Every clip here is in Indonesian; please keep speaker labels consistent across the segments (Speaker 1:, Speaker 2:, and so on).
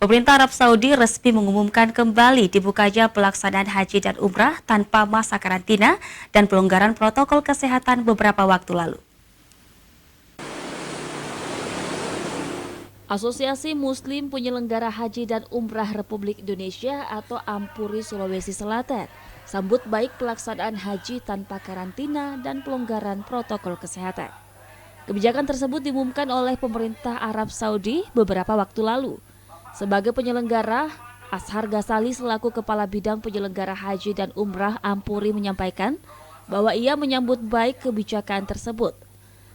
Speaker 1: Pemerintah Arab Saudi resmi mengumumkan kembali dibukanya pelaksanaan haji dan umrah tanpa masa karantina dan pelonggaran protokol kesehatan beberapa waktu lalu.
Speaker 2: Asosiasi Muslim Penyelenggara Haji dan Umrah Republik Indonesia atau Ampuri Sulawesi Selatan sambut baik pelaksanaan haji tanpa karantina dan pelonggaran protokol kesehatan. Kebijakan tersebut diumumkan oleh pemerintah Arab Saudi beberapa waktu lalu. Sebagai penyelenggara, Ashar Ghazali selaku Kepala Bidang Penyelenggara Haji dan Umrah Ampuri menyampaikan bahwa ia menyambut baik kebijakan tersebut.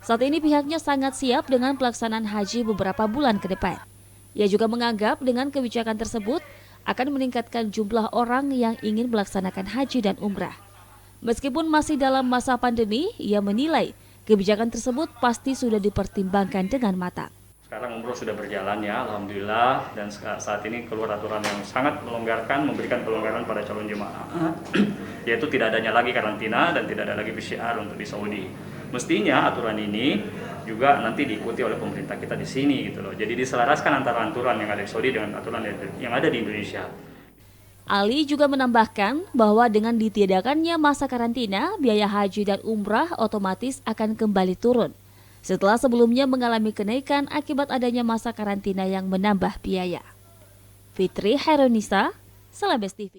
Speaker 2: Saat ini pihaknya sangat siap dengan pelaksanaan haji beberapa bulan ke depan. Ia juga menganggap dengan kebijakan tersebut akan meningkatkan jumlah orang yang ingin melaksanakan haji dan umrah. Meskipun masih dalam masa pandemi, ia menilai kebijakan tersebut pasti sudah dipertimbangkan dengan matang.
Speaker 3: Sekarang umroh sudah berjalan ya, alhamdulillah, dan saat ini keluar aturan yang sangat melonggarkan, memberikan pelonggaran pada calon jemaah, yaitu tidak adanya lagi karantina dan tidak ada lagi PCR untuk di Saudi. Mestinya aturan ini juga nanti diikuti oleh pemerintah kita di sini gitu loh. Jadi diselaraskan antara aturan yang ada di Saudi dengan aturan yang ada di Indonesia.
Speaker 2: Ali juga menambahkan bahwa dengan ditiadakannya masa karantina, biaya haji dan umrah otomatis akan kembali turun. Setelah sebelumnya mengalami kenaikan akibat adanya masa karantina yang menambah biaya. Fitri Hairunisa, Celebes TV.